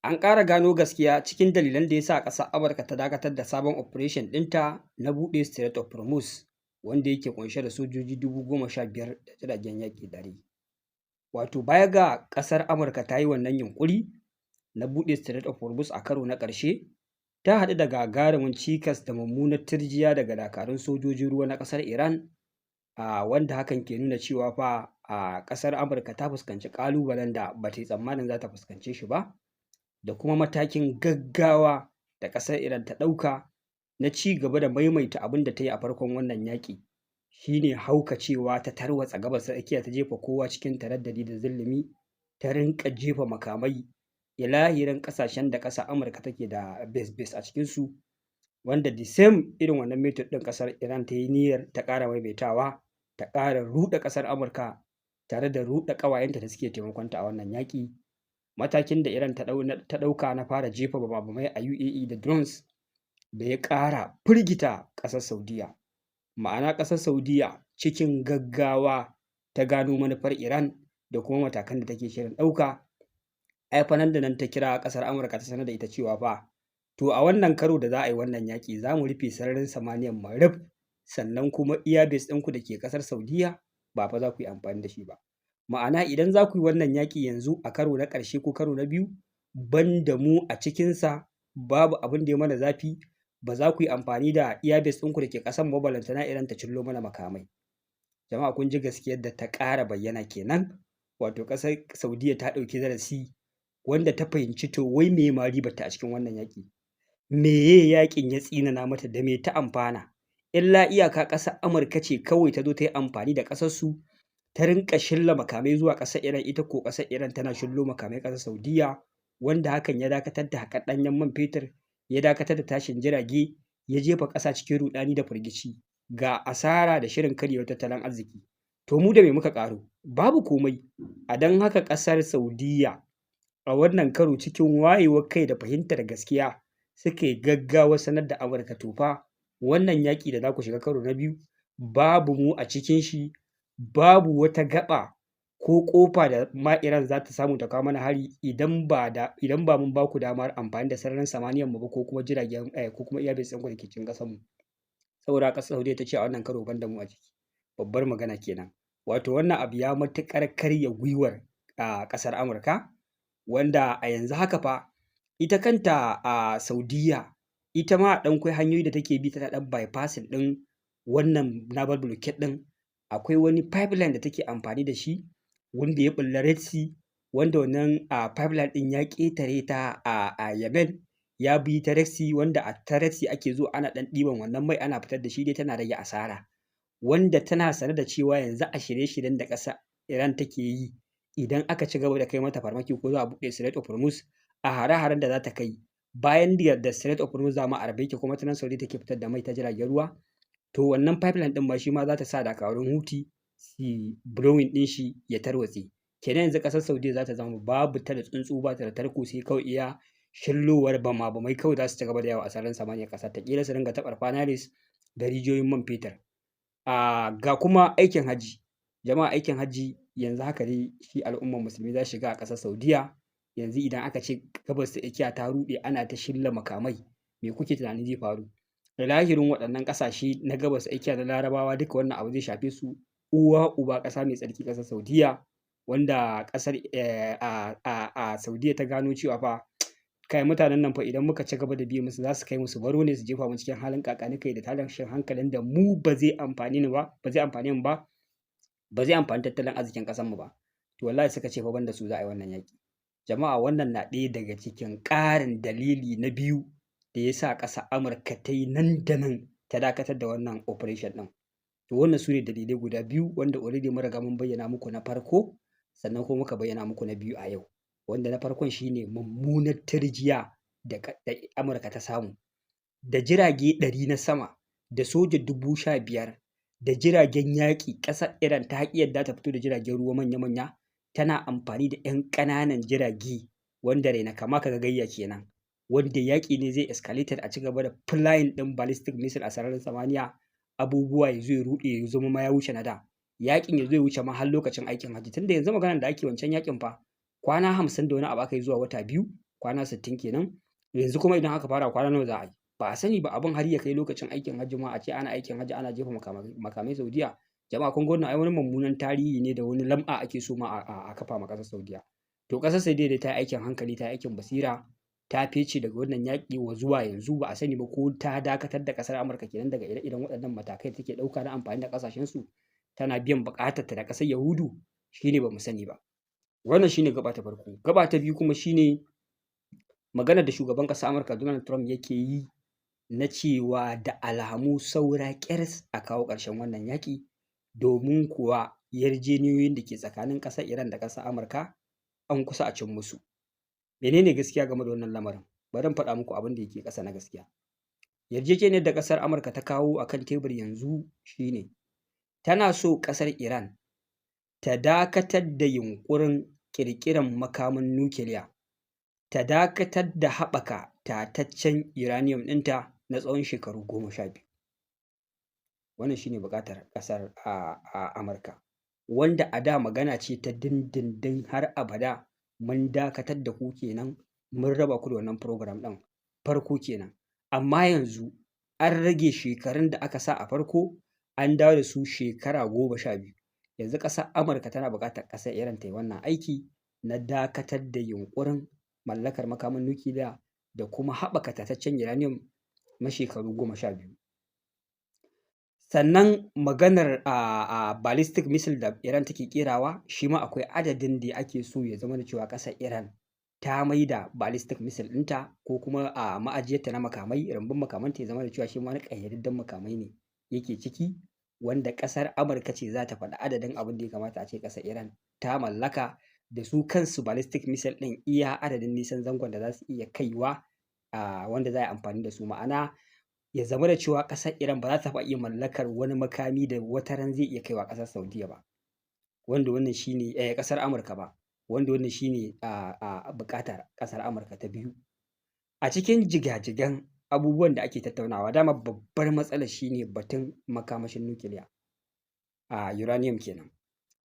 An ƙara gano gaskiya cikin dalilan da ya sa ƙasar Amurka ta dakatar da sabon operation ɗinta na buɗe Strait of Hormuz, wanda yake ƙunshe da sojoji 15,000 da jiragen yaƙi 100. Wato baya ga ƙasar Amurka ta yi wannan yunƙuri na buɗe Strait of Hormuz a karo na ƙarshe, ta haɗu da gagarumin cikas da mummunar tirjiya daga dakarun sojojin ruwa na ƙasar Iran, wanda hakan ke nuna cewa fa ƙasar Amurka ta fuskanci ƙalubalen da ba ta yi tsammanin za ta fuskance shi ba, da kuma matakin gaggawa da ƙasar Iran ta ɗauka na ci gaba da maimaita abin da ta yi a farkon wannan yaƙi, shi ne haukacewa ta tarwatsa Gabas ta Tsakiya, ta jefa kowa cikin taraddadi da zulumi, ta rinƙa jefa makamai ilahirin ƙasashen da ƙasar Amurka take da base a cikinsu, wanda the same irin wannan method ɗin ƙasar Iran ta yi niyyar ta ƙara maimaitawa, ta ƙara ruɗe ƙasar Amurka tare da ruɗe ƙawayenta da suke taimakonta a wannan yaƙi. Matakin da Iran ta ɗauka na fara jefa bama-bamai a UAE da drones da ya ƙara firgita ƙasar Saudiyya. Ma'ana ƙasar Saudiyya cikin gaggawa ta gano manufar Iran da kuma matakan da take shirin ɗauka. Ai fa nan da nan ta kira ƙasar Amurka ta sanar da ita cewa fa to a wannan karo da za a yi wannan yaƙi za mu rufe sararin samaniyar mu ruf, sannan kuma iya base ɗinku da ke ƙasar Saudiyya ba fa za ku yi amfani da shi ba. Ma'ana idan za ku yi wannan yaƙi yanzu a karo na ƙarshe ko karo na biyu, ban da mu a cikinsa babu abin da ya mana zafi, ba za ku yi amfani da iya base ɗinku da ke ƙasar mu ba, ballantana Iran ta cillo mana makamai. Jama'a kun ji gaskiyar da ta ƙara bayyana kenan, wato ƙasar Saudiyya ta ɗauki darasi wanda ta fahimci to wai meye ma ribarta a cikin wannan yaƙi, meye yaƙin ya tsinana mata, da me ta amfana, illa iyaka ƙasar Amurka ce kawai ta zo ta yi amfani da ƙasarsu ta rinƙa shilla makamai zuwa ƙasar Iran, ita ko ƙasar Iran tana shillo makamai ƙasar Saudiyya, wanda hakan ya dakatar da haƙar ɗanyen man fetur, ya dakatar da tashin jirage, ya jefa ƙasa cikin ruɗani da firgici, ga asara da shirin karyewar tattalin arziki. To mu da me muka ƙaru? Babu komai. A don haka ƙasar Saudiyya a wannan karo cikin wayewar kai da fahimtar gaskiya suka yi gaggawar sanar da Amurka to fa wannan yaƙi da za ku shiga karo na biyu babu mu a cikin shi, babu wata gaɓa ko ƙofa da ma Iran za ta samu ta kawo mana hari idan ba mun ba ku damar amfani da sararin samaniyar mu ba, ko kuma jiragen ko kuma iya base ɗinku da ke cikin ƙasar mu. Saboda haka ƙasar Saudiyya ta ce a wannan karo ban da mu a ciki. Babbar magana kenan. Wato wannan abu ya matuƙar karya gwiwar ƙasar Amurka, wanda a yanzu haka fa ita kanta Saudiyya ita ma ɗan hanyoyi da take bi tana ɗan bypassing ɗin wannan naval blockade ɗin. Akwai wani pipeline da take amfani da shi wanda ya ɓulla Red Sea, wanda wannan pipeline ɗin ya ƙetare ta a Yemen, ya bi ta Red Sea, wanda a ta Red Sea ake zuwa ana ɗan ɗiban wannan mai ana fitar da shi dai tana rage asara, wanda tana sane da cewa yanzu a shirye-shiryen da ƙasar Iran take yi idan aka ci gaba da kai mata farmaki ko za a buɗe Strait of Hormuz, a hare-haren da za ta kai bayan da Strait of Hormuz dama a rufe yake kuma ta nan Saudiyya take fitar da mai ta jiragen ruwa, to wannan pipeline ɗin ma shi ma za ta sa dakarun Houthi su blowing ɗin shi ya tarwatse. Kenan yanzu ƙasar Saudiyya za ta zama babu ta da tsuntsu, ba ta da tarko, sai kawai iya shillowar bama-bamai kawai za su ci gaba da yawo a sararin samaniyar ƙasar ta, ƙila su ringa taɓa refineries da rijiyoyin man fetur. Ga kuma aikin hajji. Jama'a aikin hajji yanzu haka dai shi al'ummar musulmi za su shiga a ƙasar Saudiyya. Yanzu idan aka ce Gabas ta Tsakiya ta ruɗe ana ta shilla makamai, me kuke tunanin zai faru? Ilahirin waɗannan ƙasashe na Gabas ta Tsakiya na Larabawa duka wannan abu zai shafe su uwa uba, ƙasa mai tsarki ƙasar Saudiyya, wanda ƙasar Saudiyya ta gano cewa fa kai mutanen nan fa idan muka ci gaba da biye musu za su kai mu su baro ne, su jefa mu cikin halin ƙaƙanikai da tashin hankalin da mu ba zai amfane mu ba, ba zai amfani tattalin arzikin ƙasar mu ba. To wallahi suka ce fa banda su za a yi wannan yaƙi. Jama'a wannan na ɗaya daga cikin ƙarin dalili na biyu da ya sa ƙasar Amurka ta yi nan da nan ta dakatar da wannan operation ɗin. To wannan su ne dalilai guda biyu wanda already mun riga mun bayyana muku na farko, sannan kuma muka bayyana muku na biyu a yau. Wanda na farkon shi ne mummunar tirjiya da Amurka ta samu, da jirage 100 na sama, da soja 15,000, da jiragen yaƙi. Ƙasar Iran ta ƙi yadda ta fito da jiragen ruwa manya-manya, tana amfani da 'yan ƙananan jirage wanda raina kama ka ga gayya kenan, wanda yaƙi ne zai escalated a ci gaba da flying ɗin ballistic missile a sararin samaniya, abubuwa ya zo ya ruɗe ya zama ma ya wuce na da. Yaƙin ya zo ya wuce ma har lokacin aikin hajji, tunda yanzu maganar da ake wancan yaƙin fa kwana 50 da wani abu aka yi zuwa wata 2 kwana 60 kenan. Yanzu kuma idan aka fara kwana nawa za a yi? Ba a sani ba, abin har ya kai lokacin aikin hajji ma a ce ana aikin hajji ana jefa makamai Saudiya. Jama'a kun ga wannan ai wani mummunan tarihi ne da wani lam'a ake so ma a kafa ma ƙasar Saudiya. To ƙasar Saudiya dai ta yi aikin hankali, ta yi aikin basira, ta fece daga wannan yaƙi wa zuwa yanzu ba a sani ba ko ta dakatar da ƙasar Amurka kenan daga ire-iren waɗannan matakai da take ɗauka na amfani da ƙasashensu tana biyan buƙatarta da ƙasar Yahudu, shine ba mu sani ba. Wannan shine gaba ta farko. Gaba ta biyu kuma shine maganar da shugaban ƙasar Amurka Donald Trump yake yi na cewa da alamu saura ƙirs a kawo ƙarshen wannan yaƙi, domin kuwa yarjejeniyoyin da ke tsakanin ƙasar Iran da ƙasar Amurka an kusa a cin musu. Menene gaskiya game da wannan lamarin? Bari in faɗa muku abin da yake ƙasa na gaskiya. Yarjejeniyar da ƙasar Amurka ta kawo a kan tebur yanzu shine tana so ƙasar Iran ta dakatar da yunƙurin ƙirƙirar makamin nukiliya, ta dakatar da haɓaka tataccen uranium ɗinta na tsawon shekaru 12. Wannan shine buƙatar ƙasar Amurka, wanda a da magana ce ta dindindin har abada, mun dakatar da ku kenan, mun raba ku da wannan program ɗin farko kenan. Amma yanzu an rage shekarun da aka sa a farko, an dawo da su shekara 12. Yanzu ƙasar Amurka tana buƙatar ƙasar Iran ta yi wannan aiki na dakatar da yunƙurin mallakar makamin nukiliya da kuma haɓaka tataccen uranium na shekaru 12. Sannan maganar ballistic missile da Iran take ƙerawa, shi ma akwai adadin da ake so ya zama da cewa ƙasar Iran ta maida ballistic missile ɗinta ko kuma a ma'ajiyarta na makamai, rumbun makamanta ya zama da cewa shi ma wani ƙayyadadden makamai ne yake ciki, wanda ƙasar Amurka ce za ta faɗi adadin abin da ya kamata a ce ƙasar Iran ta mallaka, da su kansu ballistic missile ɗin iya adadin nisan zangon da za su iya kaiwa, wanda za a yi amfani da su. Ma'ana ya zama da cewa ƙasar Iran ba za ta taɓa iya mallakar wani makami da wataran zai iya kaiwa ƙasar Saudiya ba, wanda wannan shine ƙasar Amurka ba, wanda wannan shine buƙatar ƙasar Amurka ta biyu. A cikin jigajigan abubuwan da ake tattaunawa, dama babbar matsalar shine batun makamashin nukiliya, uranium kenan,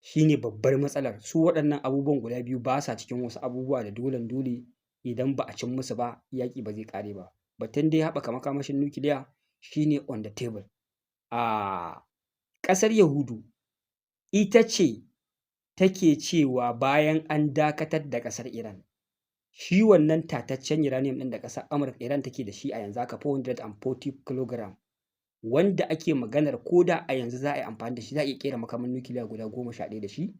shine babbar matsalar. Su waɗannan abubuwan guda biyu ba sa cikin wasu abubuwa da dolen dole idan ba a cin musu ba yaƙi ba zai ƙare ba. Batun dai haɓaka makamashin nukiliya shine on the table. Ƙasar Yahudu ita ce take cewa bayan an dakatar da ƙasar Iran, shi wannan tataccen uranium ɗin da ƙasar Amurka Iran take da shi a yanzu haka 440 kg, wanda ake maganar ko da a yanzu za a yi amfani da shi, za a iya ƙera makamin nukiliya guda 11 da shi.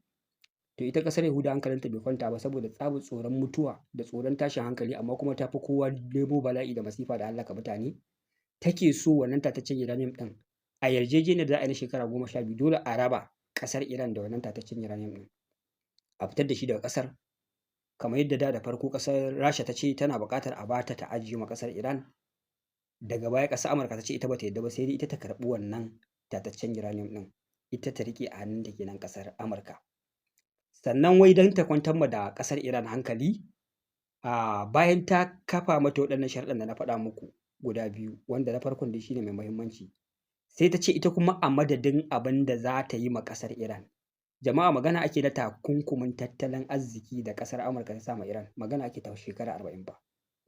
To ita ƙasar Yahuda hankalinta bai kwanta ba saboda tsabar tsoron mutuwa da tsoron tashin hankali, amma kuma ta fi kowa nemo bala'i da masifa da hallaka mutane. Take so wannan tataccen uranium ɗin a yarjejeniyar da za a yi na shekara 12 dole a raba ƙasar Iran da wannan tataccen uranium ɗin, a fitar da shi daga ƙasar, kamar yadda da farko ƙasar Rasha ta ce tana buƙatar a bata ta ajiye ma ƙasar Iran. Daga baya ƙasar Amurka ta ce ita bata yadda ba, sai dai ita ta karɓi wannan tataccen uranium ɗin, ita ta riƙe a hannunta kenan ƙasar Amurka. Sannan wai don ta kwantar ma da ƙasar Iran hankali, bayan ta kafa mata waɗannan sharuɗan da na faɗa muku guda biyu, wanda na farkon dai shine mai muhimmanci, sai ta ce ita kuma a madadin abin da za ta yi ma ƙasar Iran. Jama'a magana ake na takunkumin tattalin arziki da ƙasar Amurka ta sa ma Iran, magana ake ta shekara 40 ba.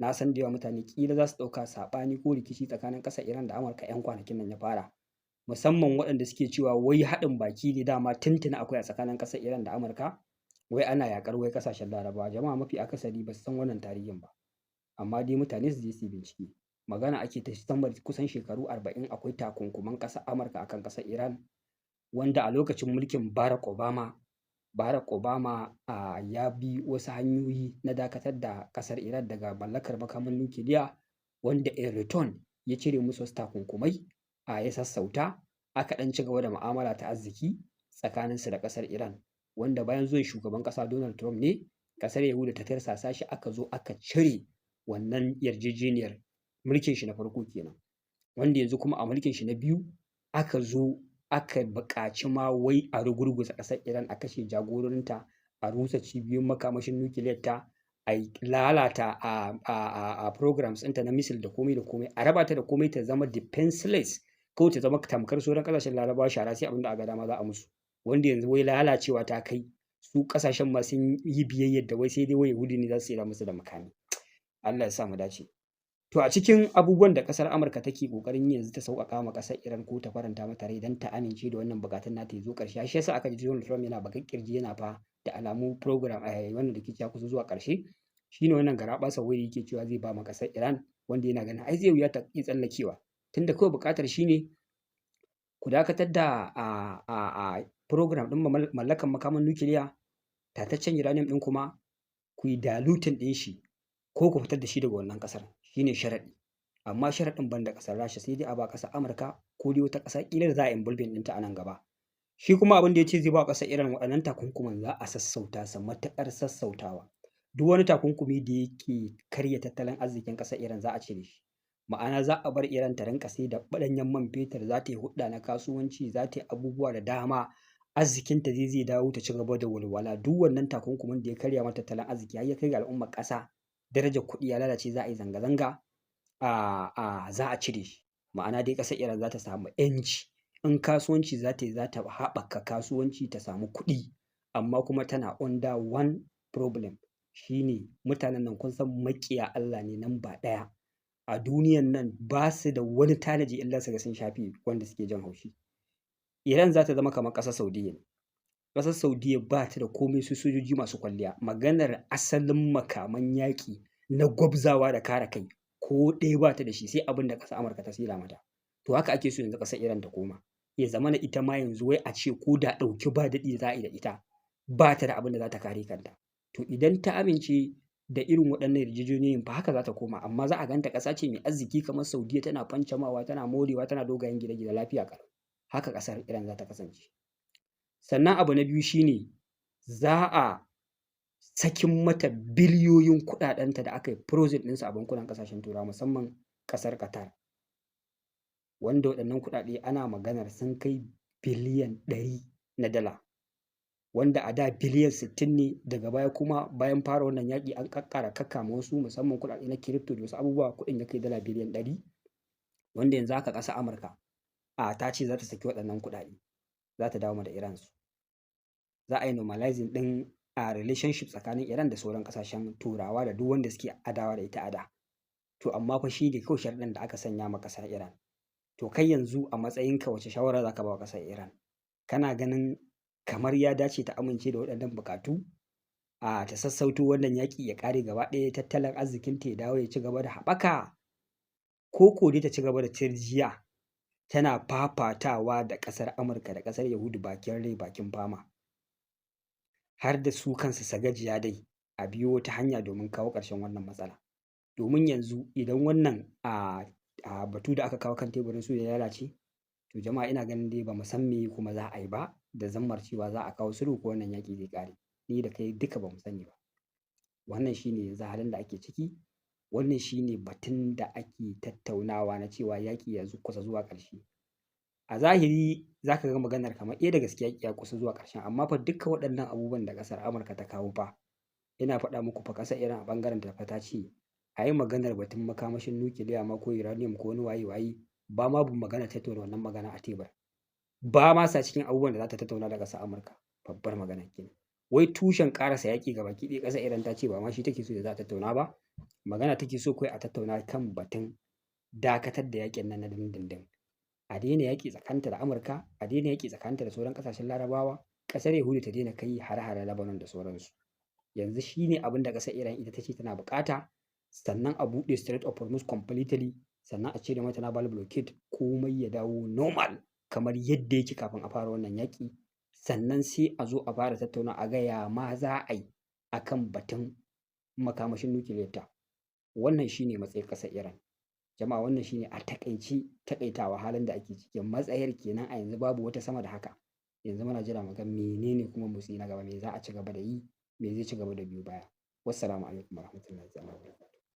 Na san da yawa mutane ƙila za su ɗauka saɓani ko rikici tsakanin ƙasar Iran da Amurka 'yan kwanakin nan ya fara, musamman waɗanda suke cewa wai haɗin baki ne dama tuntuni akwai a tsakanin ƙasar Iran da Amurka, wai ana yaƙar wai ƙasashen Larabawa. Jama'a mafi akasari ba su san wannan tarihin ba, amma dai mutane su je su yi bincike. Magana ake ta sama kusan shekaru 40 akwai takunkuman ƙasar Amurka akan ƙasar Iran, wanda a lokacin mulkin Barack Obama ya bi wasu hanyoyi na dakatar da ƙasar Iran daga mallakar makamin nukiliya, wanda in return ya cire musu wasu takunkumai, ya sassauta, aka ɗan ci gaba da mu'amala ta arziki tsakaninsu da ƙasar Iran, wanda bayan zuwan shugaban ƙasa Donald Trump ne ƙasar Yahuda ta tirsasa shi aka zo aka cire wannan yarjejeniyar. Mulkin shi na farko kenan, wanda yanzu kuma a mulkin shi na biyu aka zo aka buƙaci ma wai a rugurguza ƙasar Iran, a kashe jagororinta, a rusa cibiyoyin makamashin nukiliyar ta, a lalata a programs ɗinta na missile da komai da komai, a raba ta da komai ta zama defenseless, ko ta zama tamkar sauran ƙasashen Larabawa, shara sai abin da aka dama za a musu. Wanda yanzu wai lalacewa ta kai su ƙasashen ma sun yi biyayyar da wai sai dai wai Yahudi ne za su sayar musu da makami. Allah ya sa mu dace. To a cikin abubuwan da ƙasar Amurka take ƙoƙarin yi yanzu ta sauƙaƙa ma ƙasar Iran ko ta faranta mata rai don ta amince da wannan buƙatun nata ya zo ƙarshe. Shi yasa aka ji Donald Trump yana baƙar ƙirji yana fa da alamu program wannan rikici ya kusa zuwa ƙarshe. Shi ne wannan garaɓasar wai da yake cewa zai ba ma ƙasar Iran, wanda yana ganin ai zai wuya ta iya tsallakewa. Tunda kawai buƙatar shi ne ku dakatar da program ɗin mallakan makaman nukiliya, tataccen uranium ɗin kuma ku yi diluting ɗin shi ko ku fitar da shi daga wannan ƙasar. Shi ne sharaɗi. Amma sharaɗin ban da ƙasar Rasha, sai dai a ba ƙasar Amurka ko dai wata ƙasa ƙila da za a involving ɗinta a nan gaba. Shi kuma abin da ya ce zai ba wa ƙasar Iran waɗannan takunkuman za a sassauta su matuƙar sassautawa. Duk wani takunkumi da yake karya tattalin arzikin ƙasar Iran za a cire shi. Ma'ana za a bar Iran ta rinƙa sai da ɗanyen man fetur, za ta yi hulɗa na kasuwanci, za ta yi abubuwa da dama, arzikinta zai dawo ta ci gaba da walwala. Duk wannan takunkumin da ya karya mata tattalin arziki har ya kai ga al'ummar ƙasa darajar kuɗi ya lalace, za a yi zanga-zanga, za a cire shi. Ma'ana dai ƙasar Iran za ta samu 'yanci. In kasuwanci za ta yi, za ta haɓaka kasuwanci ta samu kuɗi, amma kuma tana under one problem, shi ne mutanen nan kun san maƙiya Allah ne namba ɗaya. A duniyan nan ba su da wani tanaji illa su ga sun shafe wanda suke jin haushi. Iran za ta zama kamar ƙasar Saudiyya ne. Ƙasar Saudiyya ba ta da komai su sojoji masu kwalliya. Maganar asalin makaman yaƙi na gwabzawa da kare kai ko ɗaya ba ta da shi, sai abin da ƙasar Amurka ta saida mata. To haka ake so yanzu ƙasar Iran ta koma. Ya zamana ita ma yanzu wai a ce ko da ɗauki ba daɗi za a yi da ita, ba ta da abin da za ta kare kanta. To idan ta amince da irin waɗannan yarjejeniyoyin fa haka za ta koma, amma za a ganta ƙasa ce mai arziki kamar Saudiyya, tana fancamawa, tana morewa, tana dogayen gine-gine lafiya ƙalau. Haka ƙasar Iran za ta kasance. Sannan abu na biyu shi ne za a sakin mata biliyoyin kuɗaɗenta da aka yi frozen ɗinsu a bankunan ƙasashen Turawa, musamman ƙasar Qatar, wanda waɗannan kuɗaɗe ana maganar sun kai biliyan 100 na dala, wanda a da biliyan 60 ne. Daga baya kuma bayan fara wannan yaƙi an ƙaƙƙara kakkama wasu, musamman kuɗaɗe na crypto da wasu abubuwa, kuɗin ya kai dala biliyan 100, wanda yanzu haka ƙasar Amurka ta ce za ta saki waɗannan kuɗaɗe, za ta dawo da Iran su. Za a yi normalizing ɗin relationship tsakanin Iran da sauran ƙasashen Turawa da duk wanda suke adawa da ita a da. To amma fa shi ne kawai sharaɗin da aka sanya ma ƙasar Iran. To kai yanzu a matsayinka wace shawara za ka ba wa ƙasar Iran? Kana ganin kamar ya dace ta amince da waɗannan buƙatu, ta sassauto wannan yaƙi ya ƙare gaba ɗaya, tattalin arzikinta ya dawo ya ci gaba da haɓaka, ko dai ta ci gaba da tirjiya tana fafatawa da ƙasar Amurka da ƙasar Yahudu bakin rai bakin fama, har da su kansu su gajiya dai a biyo wata hanya domin kawo ƙarshen wannan matsala. Domin yanzu idan wannan batu da aka kawo kan teburin su ya lalace, to jama'a ina ganin dai ba mu san me kuma za a yi ba, da zammar cewa za a kawo sulhu ko wannan yaƙi zai ƙare. Ni da kai duka ba mu sani ba. Wannan shi ne yanzu halin da ake ciki. Wannan shi ne batun da ake tattaunawa na cewa yaƙi ya kusa zuwa ƙarshe. A zahiri za ka ga maganar kamar da gaske yaƙi ya kusa zuwa ƙarshen, amma fa dukkan waɗannan abubuwan da ƙasar Amurka ta kawo fa, ina faɗa muku fa ƙasar Iran a ɓangaren ta fa ta ce a yi maganar batun makamashin nukiliya ma ko uranium ko wani waye ba ma bin magana tattauna wannan magana a tebur. Ba ma sa cikin abubuwan da za ta tattauna da ƙasar Amurka. Babbar magana kenan. Wai tushen ƙarasa yaƙi gabaki ɗaya ƙasar Iran ta ce ba ma shi take so da za ta tattauna ba. Magana take so kawai a tattauna kan batun dakatar da yaƙin nan na dindindin. A daina yaƙi tsakaninta da Amurka, a daina yaƙi tsakaninta da sauran ƙasashen Larabawa, ƙasar Yahudu ta daina kai hare-hare Lebanon da sauransu. Yanzu shi ne abin da ƙasar Iran ita ta ce tana buƙata, sannan a buɗe Strait of Hormuz completely, sannan a cire mata naval blockade, komai ya dawo normal kamar yadda yake kafin a fara wannan yaƙi. Sannan sai a zo a fara tattauna a ga ya ma za a yi a kan batun makamashin nukiliyarta. Wannan shi ne matsayin ƙasar Iran. Jama'a wannan shi ne a taƙaice taƙaitawa halin da ake ciki. Matsayar kenan a yanzu, babu wata sama da haka. Yanzu muna jira mu ga menene kuma motsi na gaba, me za a ci gaba da yi, me zai ci gaba da biyo baya. Wassalamu alaikum warahmatullahi ta'ala wabarakatuh.